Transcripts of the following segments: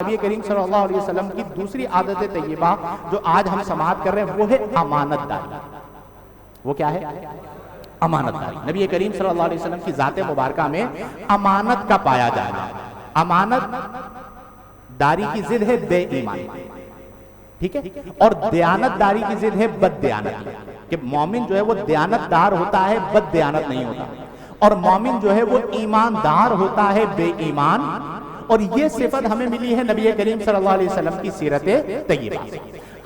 نبی کریم صلی اللہ علیہ وسلم کی دوسری عادت طیبہ جو آج ہم سماعت کر رہے ہیں وہ ہے امانت داری۔ وہ کیا ہے؟ امانت داری۔ نبی کریم صلی اللہ علیہ وسلم کی ذات مبارکہ میں امانت کا پایا جانا۔ امانت داری کی ضد ہے بے ایمانی، ٹھیک ہے، اور دیانت داری کی ضد ہے بد دیانت، کہ مومن جو ہے وہ دیانت دار ہوتا ہے، بد دیانت نہیں ہوتا، اور مومن جو ہے وہ ایماندار ہوتا ہے، بے ایمان۔ اور یہ صفت ہمیں ملی ہے نبی کریم صلی اللہ علیہ وسلم کی سیرت طیبہ سے۔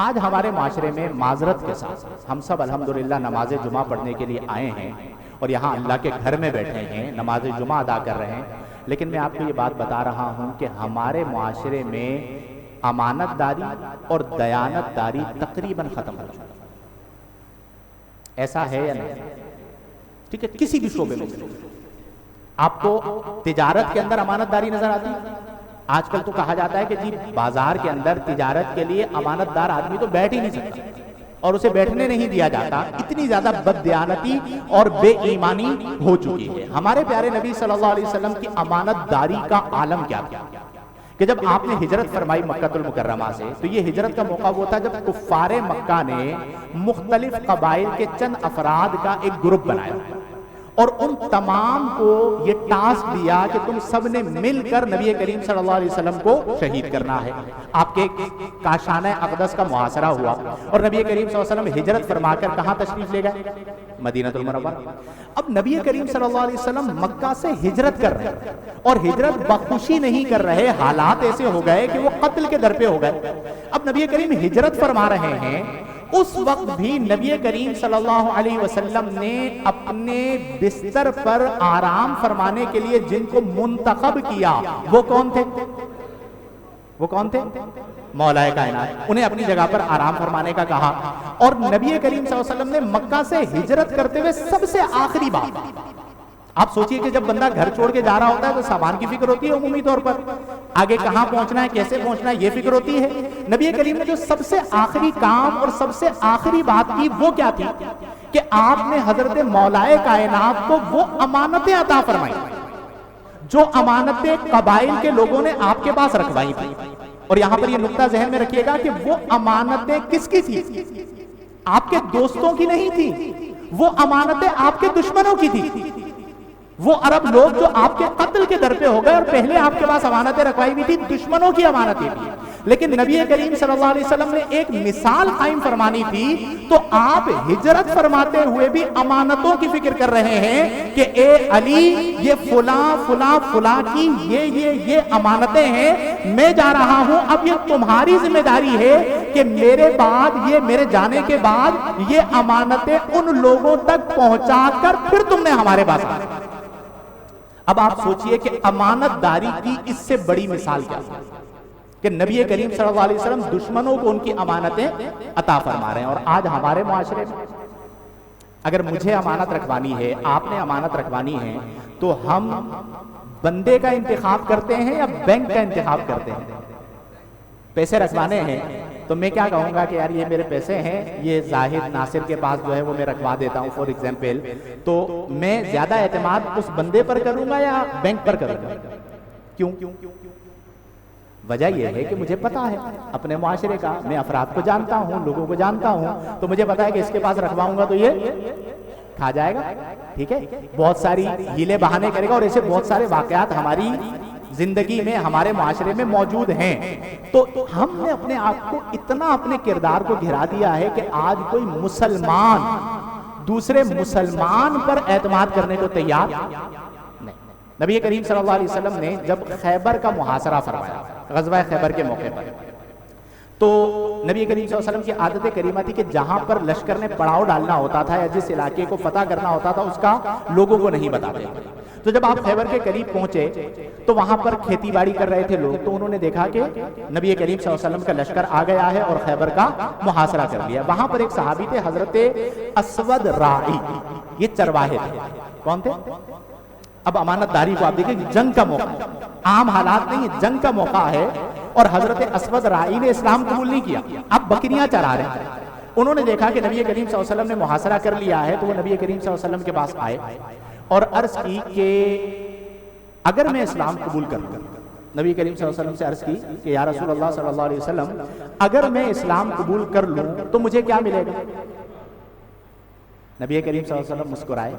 آج ہمارے معاشرے میں معذرت کے ساتھ ہم سب الحمدللہ نماز جمعہ پڑھنے کے لیے آئے ہیں اور یہاں اللہ کے گھر میں بیٹھے ہیں، نماز جمعہ ادا کر رہے ہیں، لیکن میں آپ کو یہ بات بتا رہا ہوں کہ ہمارے معاشرے میں امانت داری اور دیانت داری تقریباً ختم ہو چکی۔ ایسا ہے یا نہیں؟ ٹھیک ہے، کسی بھی شعبے میں آپ کو تجارت کے اندر امانت داری نظر آتی ہے؟ آج کل تو کہا جاتا ہے کہ جی بازار کے اندر تجارت کے لیے امانت دار آدمی تو بیٹھ ہی نہیں سکتا اور اسے بیٹھنے نہیں دیا جاتا، اتنی زیادہ بد دیانتی اور بے ایمانی ہو چکی ہے۔ ہمارے پیارے نبی صلی اللہ علیہ وسلم کی امانت داری کا عالم کیا تھا کہ جب آپ نے ہجرت فرمائی مکہ المکرمہ سے، تو یہ ہجرت کا موقع وہ تھا جب کفار مکہ نے مختلف قبائل کے چند افراد کا ایک گروپ بنایا اور ان تمام کو یہ ٹاسک دیا کہ تم سب نے مل کر نبی کریم صلی اللہ علیہ وسلم کو شہید کرنا ہے۔ آپ کے کاشانہ اقدس کا محاصرہ ہوا اور نبی کریم صلی اللہ علیہ وسلم ہجرت فرما کر کہاں تشریف لے گئے؟ مدینہ المنورہ۔ اب نبی کریم صلی اللہ علیہ وسلم مکہ سے ہجرت کر رہے ہیں اور ہجرت بخوشی نہیں کر رہے، حالات ایسے ہو گئے کہ وہ قتل کے در پہ ہو گئے۔ اب نبی کریم ہجرت فرما رہے ہیں، اس وقت بھی نبی کریم صلی اللہ علیہ وسلم نے اپنے بستر پر آرام فرمانے کے لیے جن کو منتخب کیا وہ کون تھے؟ وہ کون تھے؟ مولا کائنات۔ انہیں اپنی جگہ پر آرام فرمانے کا کہا اور نبی کریم صلی اللہ علیہ وسلم نے مکہ سے ہجرت کرتے ہوئے سب سے آخری بات، آپ سوچئے کہ جب بندہ گھر چھوڑ کے جا رہا ہوتا ہے تو سامان کی فکر ہوتی ہے عمومی طور پر، آگے کہاں پہنچنا ہے، کیسے پہنچنا ہے، یہ فکر ہوتی ہے۔ نبی کریم نے جو سب سے آخری کام اور سب سے آخری بات کی وہ کیا تھی کہ آپ نے حضرت مولا کائنات کو وہ امانتیں عطا فرمائی جو امانتیں قبائل کے لوگوں نے آپ کے پاس رکھوائی تھی۔ اور یہاں پر یہ نقطہ ذہن میں رکھیے گا کہ وہ امانتیں کس کی تھی؟ آپ کے دوستوں کی نہیں تھی، وہ امانتیں آپ کے دشمنوں کی تھی۔ وہ عرب لوگ جو آپ کے قتل کے در پہ ہو گئے اور پہلے آپ کے پاس امانتیں رکھوائی ہوئی تھی، دشمنوں کی امانتیں تھی، لیکن نبی کریم صلی اللہ علیہ وسلم نے ایک مثال قائم فرمانی تھی، تو آپ ہجرت فرماتے ہوئے بھی امانتوں کی فکر کر رہے ہیں کہ اے علی یہ فلاں فلاں فلاں کی یہ امانتیں ہیں، میں جا رہا ہوں، اب یہ تمہاری ذمہ داری ہے کہ میرے بعد، یہ میرے جانے کے بعد یہ امانتیں ان لوگوں تک پہنچا کر پھر تم نے ہمارے پاس آنا۔ اب آپ سوچئے کہ امانت داری کی اس سے بڑی مثال کیا ہے کہ نبی کریم صلی اللہ علیہ وسلم دشمنوں کو ان کی امانتیں عطا فرما رہے ہیں۔ اور آج ہمارے معاشرے میں اگر مجھے امانت رکھوانی ہے، آپ نے امانت رکھوانی ہے، تو ہم بندے کا انتخاب کرتے ہیں یا بینک کا انتخاب کرتے ہیں؟ پیسے رکھوانے ہیں تو میں کیا کہوں گا کہ یار یہ میرے پیسے ہیں، یہ زاہد ناصر کے پاس جو ہے وہ میں رکھوا دیتا ہوں فور ایگزامپل، تو میں زیادہ اعتماد اس بندے پر کروں گا یا بینک پر کروں گا؟ کیوں؟ وجہ یہ ہے کہ مجھے پتا ہے اپنے معاشرے کا، میں افراد کو جانتا ہوں، لوگوں کو جانتا ہوں، تو مجھے پتا ہے کہ اس کے پاس رکھواؤں گا تو یہ کھا جائے گا، ٹھیک ہے، بہت ساری ہیلے بہانے کرے گا، اور ایسے بہت سارے واقعات ہماری زندگی میں، ہمارے معاشرے میں موجود ہیں۔ تو ہم نے اپنے آپ کو اتنا اپنے کردار کو گھرا دیا ہے کہ آج کوئی مسلمان دوسرے مسلمان پر اعتماد کرنے کو تیار نہیں۔ نبی کریم صلی اللہ علیہ وسلم نے جب خیبر کا محاصرہ فرمایا، غزوہ خیبر کے موقع پر، تو نبی کریم صلی اللہ علیہ وسلم کی عادت کریمہ تھی کہ جہاں پر لشکر نے پڑاؤ ڈالنا ہوتا تھا یا جس علاقے کو فتح کرنا ہوتا تھا اس کا لوگوں کو نہیں بتاتے تھے۔ تو جب آپ خیبر کے قریب پہنچے تو وہاں پر کھیتی باڑی کر رہے تھے لوگ، تو انہوں نے دیکھا کہ نبی کریم صلی اللہ علیہ وسلم کا لشکر آ گیا ہے اور خیبر کا محاصرہ کر لیا۔ وہاں پر ایک صحابی تھے حضرت اسود راعی، یہ چرواہے تھے۔ کون تھے؟ اب امانت داری کو آپ دیکھیں، جنگ کا موقع ہے، عام حالات نہیں، جنگ کا موقع ہے، اور حضرت اسود راعی نے اسلام قبول نہیں کیا، اب بکریاں چرا رہے ہیں۔ انہوں نے دیکھا کہ نبی کریم صلی اللہ علیہ وسلم نے محاصرہ کر لیا ہے، تو وہ نبی کریم صلی اللہ علیہ وسلم کے پاس آئے اور عرض کی کہ اگر میں اسلام قبول کر لوں نبی کریم صلی اللہ علیہ وسلم سے عرض کی کہ یا رسول اللہ صلی اللہ علیہ وسلم اگر میں اسلام قبول کر لوں تو مجھے کیا ملے گا؟ نبی کریم صلی اللہ علیہ وسلم مسکرائے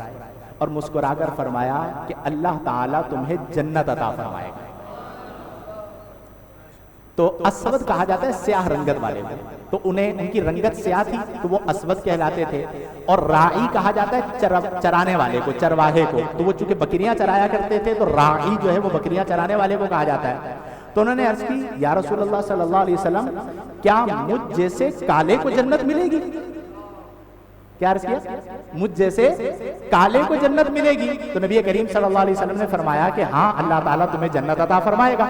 اور مسکرا کر فرمایا کہ اللہ تعالیٰ تمہیں جنت عطا فرمائے گا۔ تو اسود کہا جاتا ہے سیاہ رنگت والے کو، تو انہیں ان کی رنگت سیاہ تھی تو وہ اسود کہلاتے تھے، اور راعی کہا جاتا ہے چرانے والے کو، چرواہے کو، تو وہ چونکہ بکریاں چرایا کرتے تھے تو راعی جو ہے وہ بکریاں چرانے والے کو کہا جاتا ہے۔ تو انہوں نے عرض کی یا رسول اللہ صلی اللہ علیہ وسلم کیا مجھ جیسے کالے کو جنت ملے گی؟ کیا عرض کیا؟ مجھ جیسے کالے کو جنت ملے گی؟ تو نبی کریم صلی اللہ علیہ وسلم نے فرمایا کہ ہاں اللہ تعالیٰ تمہیں جنت عطا فرمائے گا۔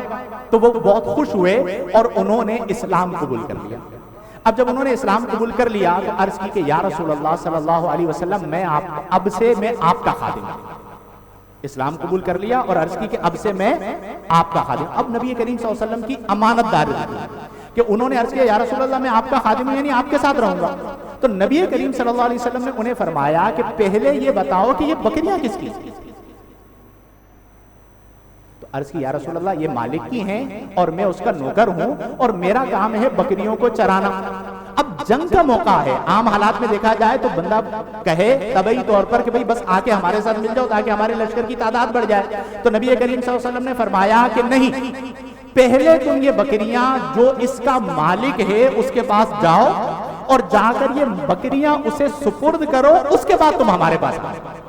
تو وہ بہت خوش ہوئے اور انہوں نے اسلام قبول کر لیا۔ اب جب انہوں نے اسلام قبول کر لیا تو عرض کی کہ یا رسول اللہ صلی اللہ علیہ وسلم میں اب سے میں آپ کا خادم ہوں۔ اسلام قبول کر لیا اور عرض کی کہ اب سے میں آپ کا خادم۔ اب نبی کریم صلی اللہ علیہ وسلم کی امانت داری کہ انہوں نے عرض کیا یا رسول اللہ میں آپ کا خادم ہوں، یعنی آپ کے ساتھ رہوں گا۔ تو نبی کریم صلی اللہ علیہ وسلم نے انہیں فرمایا کہ پہلے یہ بتاؤ کہ یہ بکریاں کس کی؟ تو عرض کی یا رسول اللہ یہ مالک کی ہیں اور میں اس کا نوکر ہوں اور میرا کام ہے بکریوں کو چرانا۔ اب جنگ کا موقع ہے، عام حالات میں دیکھا جائے تو بندہ کہے طبعی طور پر کہ بھئی بس آ کے ہمارے ساتھ مل جاؤ تاکہ ہمارے لشکر کی تعداد بڑھ جائے۔ تو نبی کریم صلی اللہ علیہ وسلم نے فرمایا کہ نہیں، پہلے تم یہ بکریاں جو اس کا مالک ہے اس کے پاس جاؤ اور جا کر یہ بکریاں اسے سپرد کرو، اس کے بعد تم ہمارے پاس آؤ۔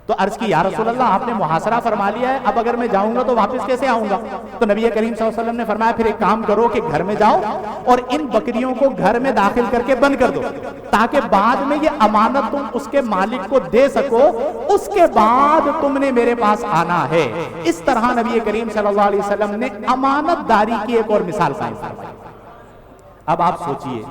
تو عرض کی یا رسول اللہ آپ نے محاصرہ فرما لیا ہے، اب اگر میں جاؤں گا تو واپس کیسے آؤں گا؟ تو نبی کریم صلی اللہ علیہ وسلم نے فرمایا پھر ایک کام کرو کہ گھر میں جاؤ اور ان بکریوں کو گھر میں داخل کر کے بند کر دو تاکہ بعد میں یہ امانت تم اس کے مالک کو دے سکو، اس کے بعد تم نے میرے پاس آنا ہے۔ اس طرح نبی کریم صلی اللہ علیہ وسلم نے امانت داری کی ایک اور مثال قائم فرمائی۔ اب آپ سوچئے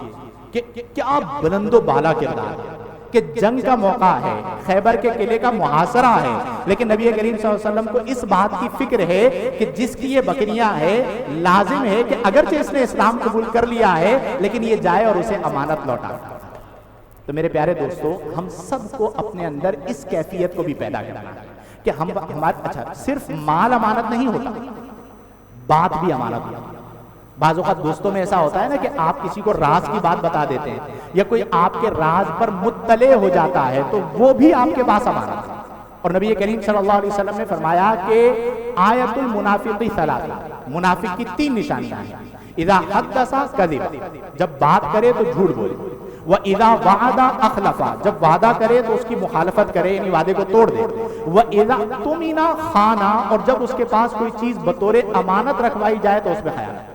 کہ کیا بلند و بالا کردار ہے کہ جنگ کا موقع ہے، خیبر کے قلعے کا محاصرہ ہے، لیکن نبی کریم صلی اللہ علیہ وسلم کو اس بات کی فکر ہے کہ جس کی یہ بکریاں ہے لازم ہے کہ اگرچہ اس نے اسلام قبول کر لیا ہے لیکن یہ جائے اور اسے امانت لوٹا۔ تو میرے پیارے دوستو، ہم سب کو اپنے اندر اس کیفیت کو بھی پیدا کرنا ہے کہ اچھا صرف مال امانت نہیں ہوتا، بات بھی امانت ہوتا ہے۔ بعض اوقات دوستوں میں ایسا ہوتا ہے نا کہ آپ کسی کو راز کی بات بتا دیتے ہیں یا کوئی آپ کے راز پر مطلع ہو جاتا ہے تو وہ بھی آپ کے پاس امانت ہے۔ اور نبی کریم صلی اللہ علیہ وسلم نے فرمایا کہ آیت المنافق ثلاث، منافق کی 3 نشانیاں ہیں۔ اذا حدث کذب، جب بات کرے تو جھوٹ بولے، وَإِذَا وَعَدَ أَخْلَفَ، جب وعدہ کرے تو اس کی مخالفت کرے یعنی وعدے کو توڑ دے، وَإِذَا اؤْتُمِنَ خَانَ، اور جب اس کے پاس کوئی چیز بطور امانت رکھوائی جائے تو اس میں خیانت۔